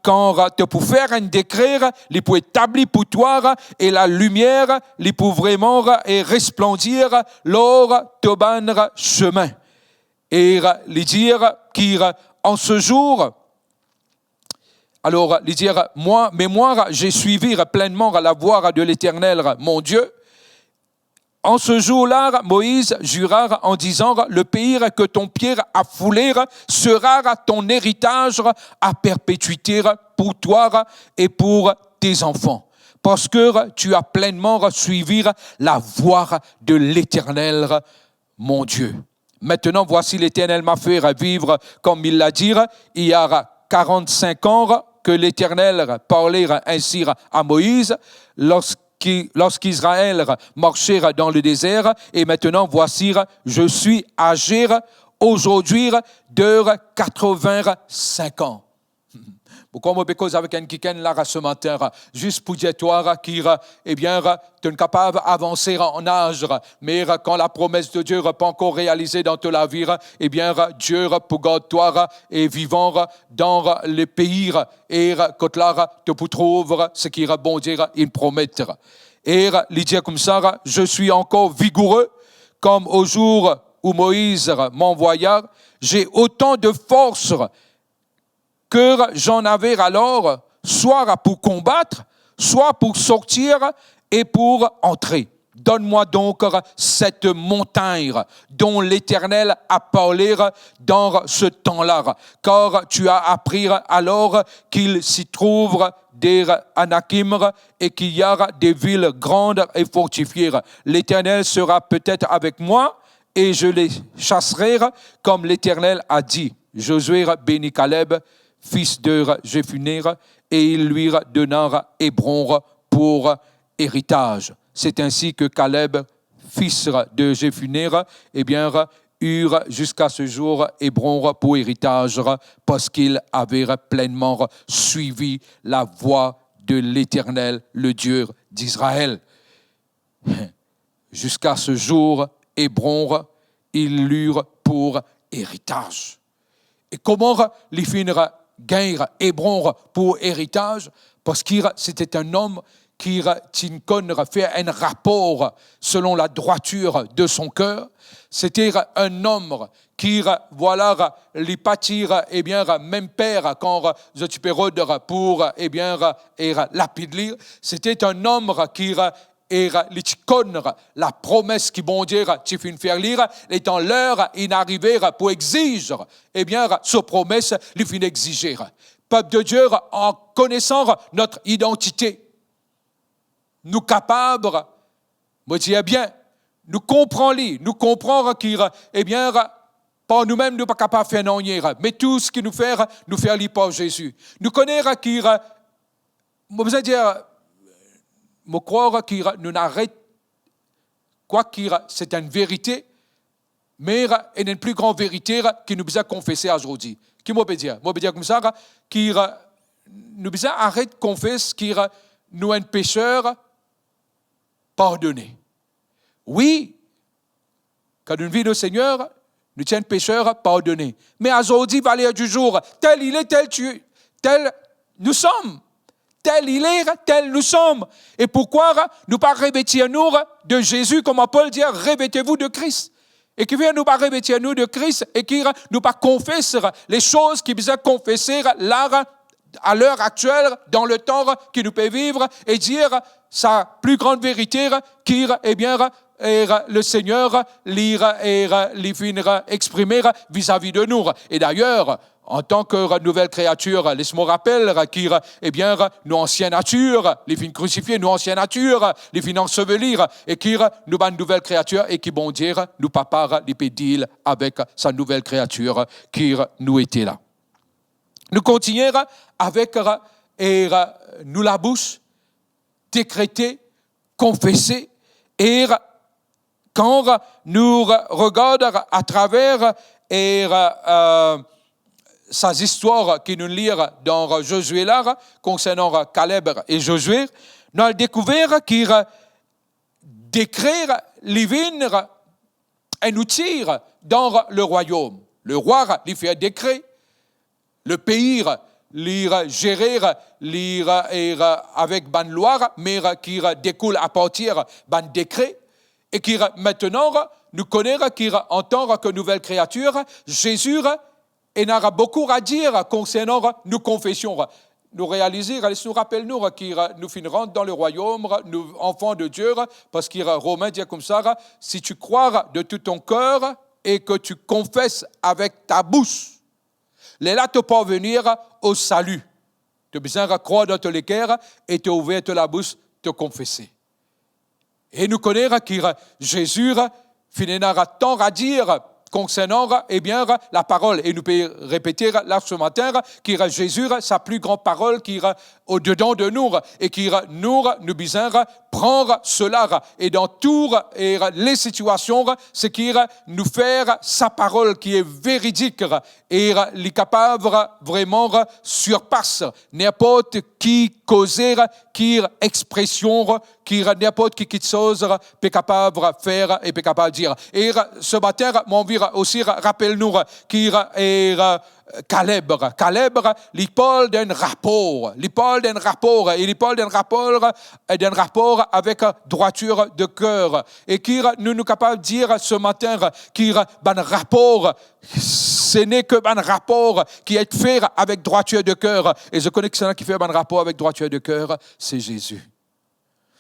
[SPEAKER 1] quand tu peux faire un décret, il peut établir pour toi et la lumière, il peut vraiment resplendir lors de ton chemin. Et il dire qu'en ce jour, alors il dire moi, j'ai suivi pleinement la voie de l'Éternel, mon Dieu. En ce jour-là, Moïse jura en disant, le pays que ton pied a foulé sera ton héritage à perpétuité pour toi et pour tes enfants. Parce que tu as pleinement suivi la voie de l'Éternel, mon Dieu. Maintenant, voici l'Éternel m'a fait vivre comme il l'a dit. Il y a 45 ans que l'Éternel parlait ainsi à Moïse lorsqu'Israël marchait dans le désert, et maintenant, voici, je suis âgé aujourd'hui de 85 ans. Pourquoi moi, parce avec un kiken là ce matin, juste pour dire toi, eh bien, tu es capable d'avancer en âge, mais quand la promesse de Dieu n'est pas encore réalisée dans ta vie, eh bien, Dieu pour garder toi et vivant dans le pays, et quand là, tu peux trouver ce qui est bon Dieu, il promet. Et il dit comme ça, je suis encore vigoureux, comme au jour où Moïse m'envoya, j'ai autant de force que j'en avais alors, soit pour combattre, soit pour sortir et pour entrer. Donne-moi donc cette montagne dont l'Éternel a parlé dans ce temps-là, car tu as appris alors qu'il s'y trouve des Anakim et qu'il y a des villes grandes et fortifiées. L'Éternel sera peut-être avec moi et je les chasserai comme l'Éternel a dit. Josué bénit Caleb, fils de Jephunnée, et il lui donna Hébron pour héritage. C'est ainsi que Caleb, fils de Jephunnée, eh bien, eurent jusqu'à ce jour Hébron pour héritage, parce qu'il avait pleinement suivi la voie de l'Éternel, le Dieu d'Israël. Jusqu'à ce jour, Hébron, ils l'eurent pour héritage. Et comment les finira gagner Hébron pour héritage? Parce que c'était un homme qui fait un rapport selon la droiture de son cœur. C'était un homme qui, voilà, lui pâtir, même père, quand je te pérode pour, lapider. C'était un homme qui, la promesse qui bon Dieu tu fais faire lire, étant l'heure inarrivée pour exiger, ce promesse, lui fin exiger. Peuple de Dieu, en connaissant notre identité, nous capables, moi dis bien, nous comprenons qu'il, par nous-mêmes, nous ne sommes pas capables de faire non, mais tout ce qui nous fait lire par Jésus. Nous connaissons qu'il, moi dire, je crois qu'il nous n'arrête, quoi qu'il, c'est une vérité, mais il y a une plus grande vérité qui nous a confessé aujourd'hui. Qui m'a dire? Moi, dire comme ça, qu'il nous arrête de confesser qu'il nous un pécheur pardonné. Oui, quand nous vivons au Seigneur, nous sommes pécheurs pardonnés. Mais aujourd'hui, valeur du jour, tel il est, tel nous sommes. Tel il est, tel nous sommes. Et pourquoi nous pas revêtir-nous de Jésus, comme Paul dit, revêtez-vous de Christ. Et qui vient nous pas revêtir-nous de Christ et qui nous pas confesser les choses qui nous a confessées là, à l'heure actuelle, dans le temps qui nous peut vivre, et dire sa plus grande vérité qui, le Seigneur les finira exprimer vis-à-vis de nous. Et d'ailleurs, en tant que nouvelle créature, laisse-moi rappeler qu'il, nos anciennes natures, les fins crucifiées, nos anciennes natures, les fins ensevelir, et qu'il, nous une nouvelle créature, et qui, bon dire, nous papa les pédiles avec sa nouvelle créature qui nous était là. Nous continuons avec, nous la bouche, décréter, confesser, et quand nous regardons à travers ces histoires qui nous lire dans Josué là, concernant Caleb et Josué, nous avons découvert qu'il décrire les vignes et nous tire dans le royaume. Le roi lui fait un décret, le pays lire gérer lire avec ban loi, mais qui découle à partir ban décret, et qui maintenant nous connaissons qu'en tant que nouvelle créature, Jésus et n'aura beaucoup à dire concernant nos confessions. Nous réaliser, nous rappelle-nous qu'il nous finirons dans le royaume, nous enfants de Dieu, parce qu'il Romain dit comme ça, si tu crois de tout ton cœur et que tu confesses avec ta bouche, les là te parvenir au salut. Tu as besoin de croire dans ton cœur et tu ouvrir la bouche, te confesser. Et nous connaissons que Jésus finira tant à dire concernant la parole. Et nous pouvons répéter là ce matin que Jésus, sa plus grande parole qui est au-dedans de nous et qui nous besoin prendre cela. Et dans toutes les situations, c'est qu'il nous faire sa parole qui est véridique et il est capable vraiment surpasse n'importe qui causer, qui expression, qui n'importe qui chose peut capable faire et peut capable dire. Et ce matin, mon vie aussi rappelle-nous qu'il est Caleb, il parle d'un rapport, et il parle d'un rapport avec droiture de cœur. Et qui nous capables de dire ce matin qu'il un rapport, ce n'est que un rapport qui est fait avec droiture de cœur. Et je connais que celui qui fait un rapport avec droiture de cœur, c'est Jésus.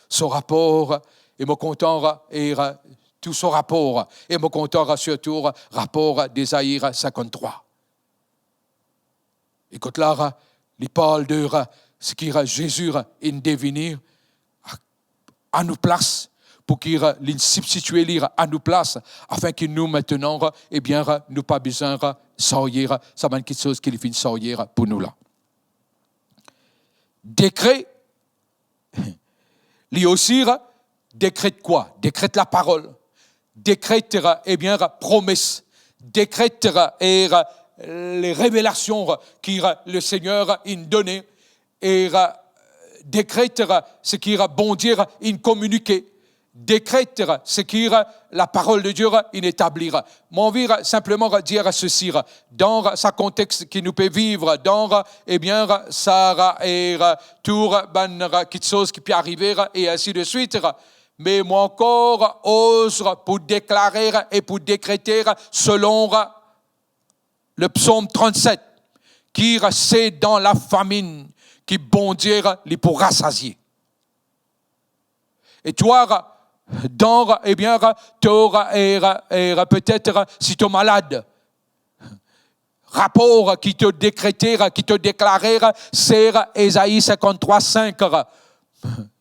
[SPEAKER 1] Son rapport, et mon content et tout son rapport, et mon content surtout rapport d'Ésaïe 53. Écoute là, il parle de ce qui est Jésus in devenir à nous place, pour qu'il substitue à nous place, afin que nous maintenant, nous pas besoin de sortir, ça va être quelque chose qui finit sortir pour nous là. Décret, lui aussi, décrète quoi? Décrète la parole, décrète, promesse, décrète, les révélations que le Seigneur a données et décrète ce qu'il a bon dire, communiqué, décrète ce qui la parole de Dieu inétablira. Mon envie simplement dire ceci dans sa contexte qui nous peut vivre, dans ça et tout quelque chose qui peut arriver et ainsi de suite. Mais moi encore ose pour déclarer et pour décréter selon le psaume 37 qui c'est dans la famine qui bon Dieu les pour rassasier. Et toi, dans, peut-être, si tu es malade, rapport qui te décrété, qui te déclaré, c'est Ésaïe 53, 5.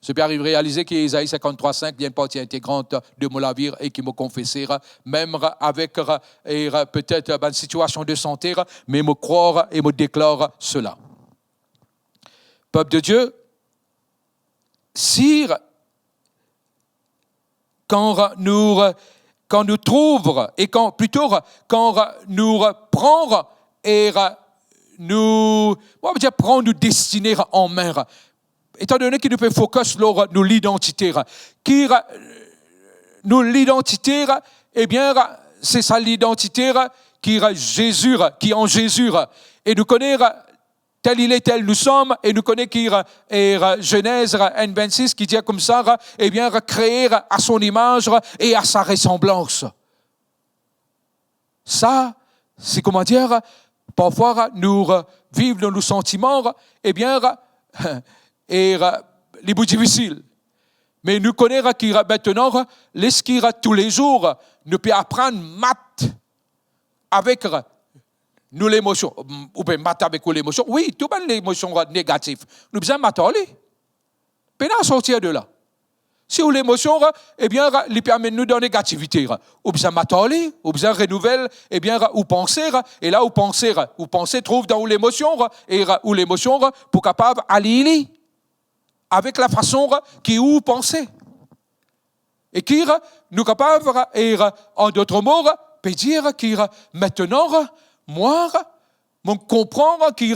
[SPEAKER 1] Je peux arriver à réaliser qu'Ésaïe 53, 5 vient partie intégrante de mon navire et qui me confesser, même avec peut-être une situation de santé, mais me croire et me déclare cela. Peuple de Dieu, si quand nous trouvons et quand nous prend et nous prend nous destiner en main, étant donné qu'il nous fait focus sur nous l'identité, qui nous l'identité, c'est ça l'identité qui Jésus, qui en Jésus, et nous connaît tel il est, tel nous sommes, et nous connaît qui est Genèse N26 qui dit comme ça, créer à son image et à sa ressemblance. Ça, c'est comment dire, parfois nous vivons dans nos sentiments, et les bouts difficiles. Mais nous connaissons qui maintenant, les qui tous les jours, nous pouvons apprendre maths avec nous l'émotion, ou bien maths avec l'émotion. Oui, tout bien l'émotion négative. Nous besoin maths peine à sortir de là. Si ou l'émotion, il permet nous de négativité. Ou bien maths ou bien renouveler, ou penser, et là où penser trouve dans l'émotion, et où l'émotion pour capable aller avec la façon qui ou penser. Et qui nous capable, et en d'autres mots, peut dire qui maintenant, moi, je comprends qui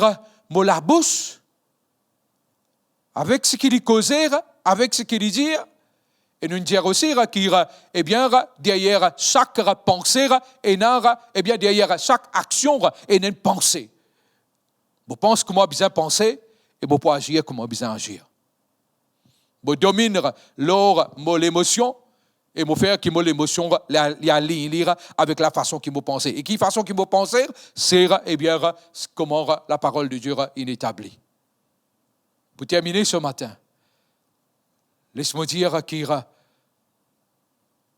[SPEAKER 1] me la bouche avec ce qu'il causait, avec ce qu'il dit, et nous dire aussi qu'il derrière chaque pensée, et derrière chaque action, et une pensée. Je pense que moi, besoin penser, et je peux agir comme moi, besoin agir. Je domine l'émotion, et me faire que l'émotion lire avec la façon qu'il me pense. Et qui façon qu'il me pense, c'est comment la parole de Dieu est établie. Pour terminer ce matin, laisse-moi dire qu'il y a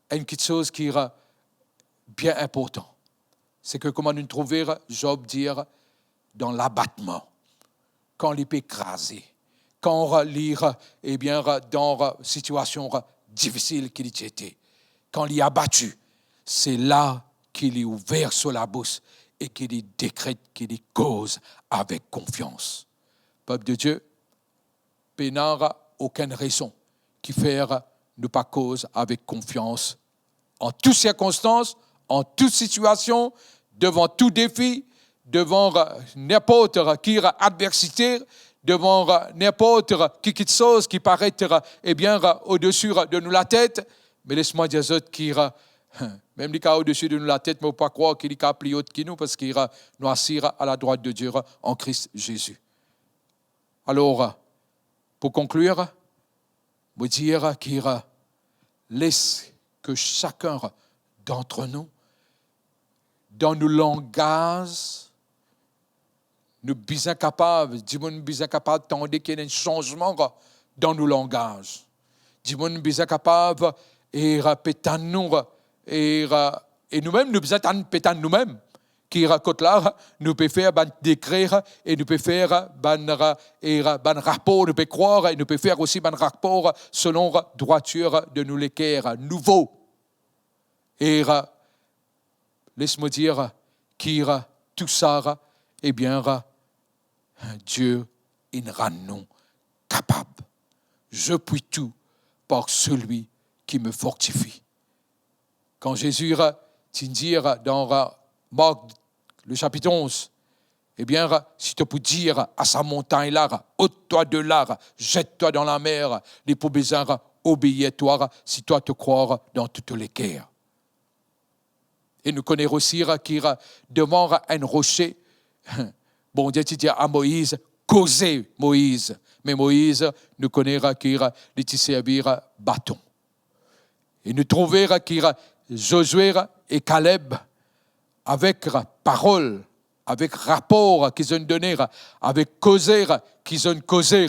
[SPEAKER 1] quelque chose qui est bien important. C'est que comment nous trouver, Job dire, dans l'abattement, quand il peut écraser, quand on lit, dans une situation difficile qu'il était, quand il est abattu, c'est là qu'il est ouvert sur la bouche et qu'il décrète, qu'il cause avec confiance. Peuple de Dieu, il n'y a aucune raison qui fait ne pas cause avec confiance en toutes circonstances, en toute situation, devant tout défi, devant n'importe quelle adversité, devant n'importe quelle chose qui paraît au-dessus de nous la tête. Mais laisse-moi dire ça qui même les cas au-dessus de nous la tête, mais on ne peut pas croire qu'il est plus haut que nous parce qu'il nous assire à la droite de Dieu en Christ Jésus. Alors, pour conclure, je dire qu'il laisse que chacun d'entre nous, dans nos langages, nous sommes capables d'attendre qu'il y ait un changement dans nos langages. Nous sommes capables de répéter nous et nous-mêmes, nous sommes capables nous-mêmes. Qui raconte là, nous pouvons faire un décret et nous pouvons faire un rapport, nous pouvons croire et nous pouvons faire aussi un rapport selon la droiture de nous l'équerre nouveau. Et laisse-moi dire qu'il tout ça, Dieu il rend nous capables. Je puis tout par celui qui me fortifie. Quand Jésus dit dans Marc, le chapitre 11, si tu peux dire à sa montagne là, ôte-toi de là, jette-toi dans la mer, les pauvres obéir à toi si toi te crois dans toutes les guerres. Et nous connaissons aussi qu'il devant un rocher, bon Dieu dit à Moïse, causez Moïse. Mais Moïse, nous connaissons qu'il était servir bâton. Et nous trouvons qu'il Josué et Caleb, avec parole, avec rapport qu'ils ont donné, avec causer qu'ils ont causé,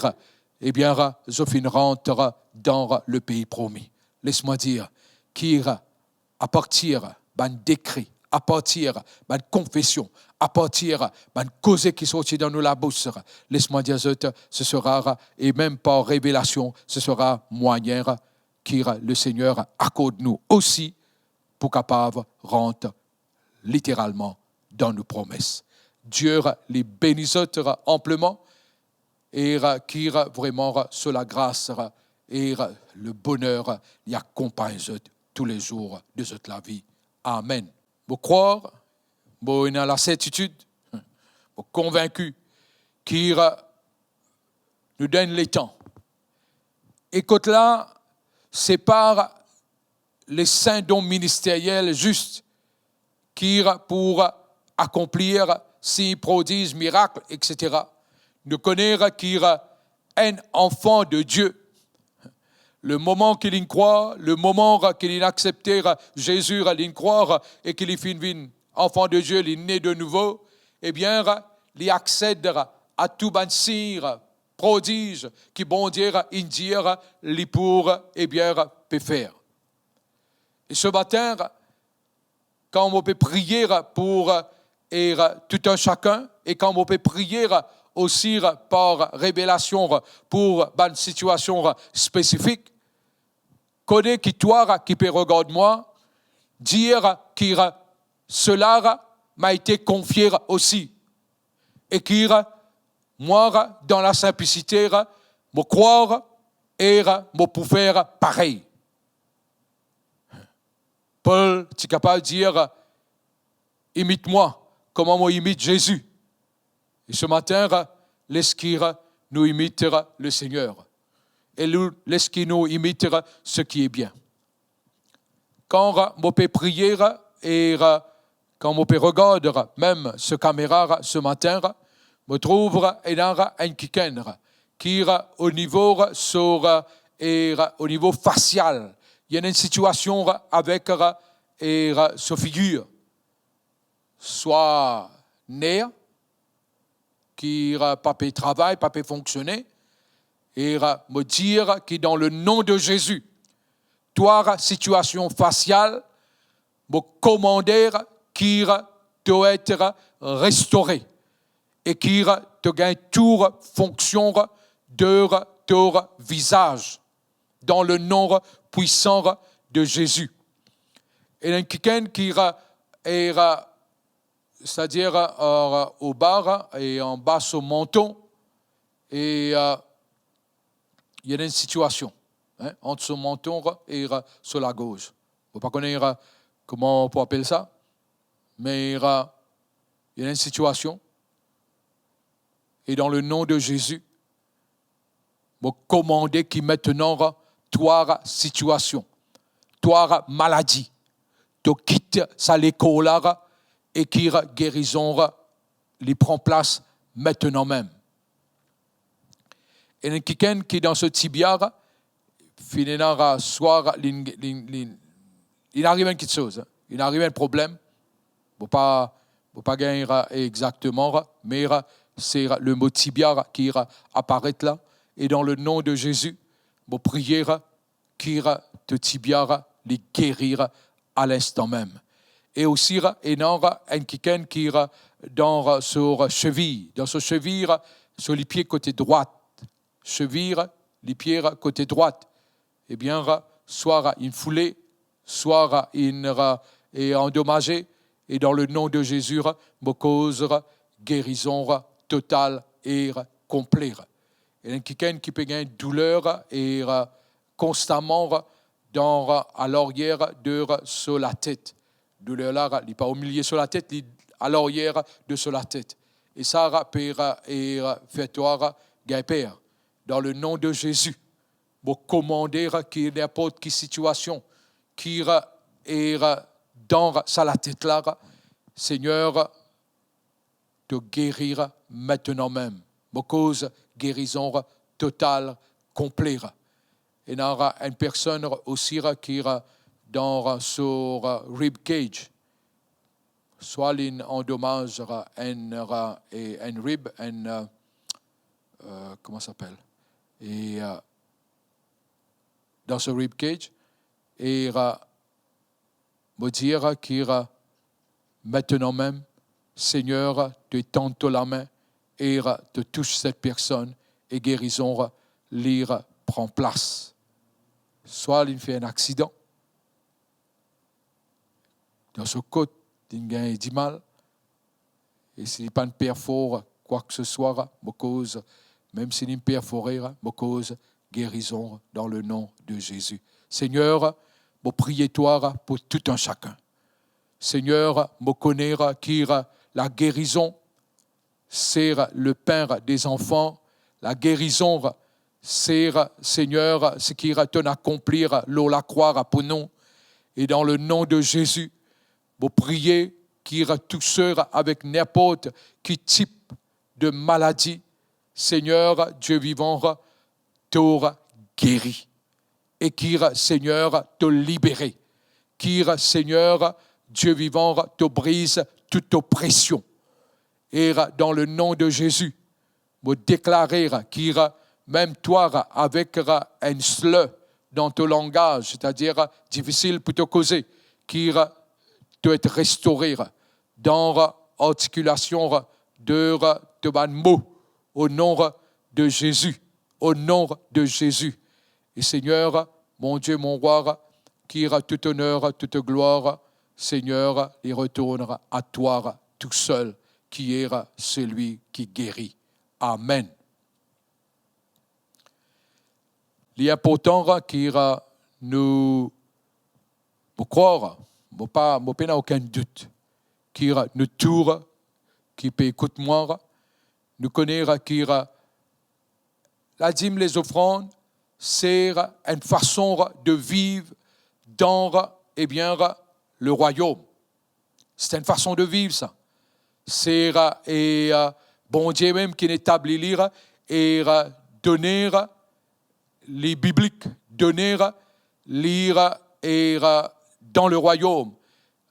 [SPEAKER 1] eh bien, ils rentrent dans le pays promis. Laisse-moi dire qu'à partir d'un décret, à partir d'une confession, à partir d'une cause qui sortit dans nous la bouche, laisse-moi dire, ce sera, et même par révélation, ce sera moyen que le Seigneur accorde nous aussi pour capable rentrer littéralement dans nos promesses. Dieu les bénissera amplement et qui vraiment sur la grâce et le bonheur y accompagne tous les jours de cette la vie. Amen. Vous croire, vous avez la certitude, vous convaincu qu'il nous donne les temps. Et que là, c'est par les saints dons ministériels justes qui pour accomplir signes, prodiges, miracles, etc. Nous connaissons qu'il est un enfant de Dieu. Le moment qu'il y croit, le moment qu'il y accepte Jésus, il croit et qu'il y finit enfant de Dieu, il est né de nouveau, eh bien, il accède à tout bon signe, prodige, qui bon Dieu, dire, il pour, eh bien, peut faire. Et ce matin, quand on peut prier pour tout un chacun, et quand on peut prier aussi par révélation pour une situation spécifique, connais qui toi qui peut regarder moi, dire que cela m'a été confié aussi. Et que moi, dans la simplicité, me croire et me pour faire pareil. Paul, tu es capable de dire, imite-moi, comment moi imite Jésus. Et ce matin, laisse-qu'il nous imitera le Seigneur. Et laisse-qu'il nous imitera ce qui est bien. Quand on peut prier et quand on peut regarder même ce caméra ce matin, on trouve un quelqu'un qui au niveau sur et au niveau facial, il y a une situation avec sa figure, soit nerf qui pas peut travailler, pas peut fonctionner, et me dire que dans le nom de Jésus, toi, situation faciale, me commander qui doit être restauré et qui te gagne toute fonction de ton visage dans le nom puissant de Jésus. Et il y a quelqu'un qui est, c'est-à-dire au bas et en bas au menton, et il y a une situation entre son menton et sur la gauche. Je ne sais pas connaître comment on peut appeler ça, mais il y a une situation. Et dans le nom de Jésus, je commande qui maintenant, toi, situation, toi, maladie, tu quittes sa l'école et qui guérison lui prend place maintenant même. Et il y a quelqu'un qui dans ce tibia, finalement, soir, il arrive quelque chose, il arrive un problème, il ne peut pas gagner exactement, mais c'est le mot tibia qui apparaît là. Et dans le nom de Jésus, mon prière qui te tibia les guérir à l'instant même. Et aussi, il y a quelqu'un qui dans sur cheville, sur les pieds côté droite, cheville, les pieds côté droite. Eh bien, soit une foulée, soit une est endommagée, et dans le nom de Jésus, me cause guérison totale et complète. Il y a quelqu'un qui peut gagner douleur et constamment à l'arrière de sur la tête. Douleur là, il n'est pas au milieu sur la tête, il à l'arrière de sur la tête. Et ça, Père, et fait-toi, Père, dans le nom de Jésus, me commander qui n'importe quelle situation qui est dans sa tête là, Seigneur, de guérir maintenant même. Me cause guérison totale, complète. Et il y a une personne aussi qui est dans son rib cage. Soit il endommage un rib, comment ça s'appelle? Et dans ce rib cage, et me dire qu'il maintenant même, Seigneur, te tends la main et te touche cette personne et guérison l'ire prend place. Soit il fait un accident, dans ce côté, il gagne du mal, et s'il n'est pas un perfore, quoi que ce soit, me cause, même s'il est un perforé, me cause guérison dans le nom de Jésus. Seigneur, me prier toi pour tout un chacun. Seigneur, me connaître qui la guérison, c'est le pain des enfants. La guérison, c'est, Seigneur, ce qui va accomplir l'eau la croire pour nous. Et dans le nom de Jésus, vous priez qui tous ceux avec n'importe quel type de maladie, Seigneur, Dieu vivant, t'aura guéri. Et qui, Seigneur, te libérer. Qui, Seigneur, Dieu vivant, te brise toute oppression. Et dans le nom de Jésus, vous déclarez qui, même toi, avec un slur dans ton langage, c'est-à-dire difficile pour te causer, qui doit être restauré dans l'articulation de ton mot, au nom de Jésus, au nom de Jésus. Et Seigneur, mon Dieu, mon roi, qui a tout honneur, toute gloire, Seigneur, il retourne à toi tout seul, qui est celui qui guérit. Amen. Il est important qu'il nous croire, je n'ai aucun doute, qu'il nous tourne, qui peut écouter moi, nous connaître qui la dîme, les offrandes, c'est une façon de vivre dans le royaume. C'est une façon de vivre, ça. C'est bon Dieu même qui établit et donner les bibliques, donner lire et dans le royaume,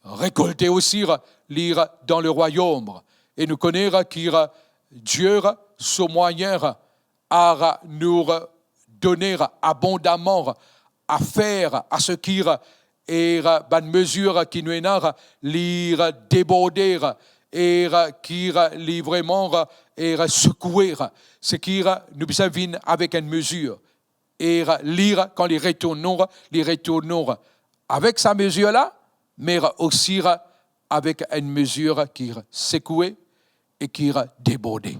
[SPEAKER 1] récolter aussi lire dans le royaume et nous connaître qui Dieu ce moyen à nous donner abondamment à faire à ce qui est une mesure qui nous est lire déborder et qui est vraiment secouer ce qui nous vient avec une mesure et lire quand les retournons avec sa mesure là mais aussi avec une mesure qui est secouée et qui est débordée.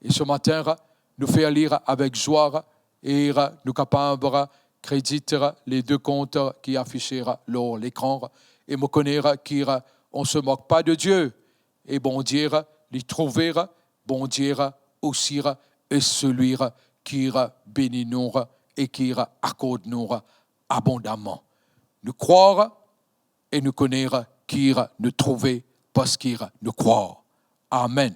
[SPEAKER 1] Et ce matin, nous faisons lire avec joie et nous sommes capables de créditer les deux comptes qui affichent l'écran et me connaître qu'on ne se moque pas de Dieu. Et bon Dieu, les trouver, bon Dieu aussi est celui qui bénit nous et qui accorde nous abondamment. Nous croire et nous connaître qui nous trouver parce qu'il nous croit. Amen.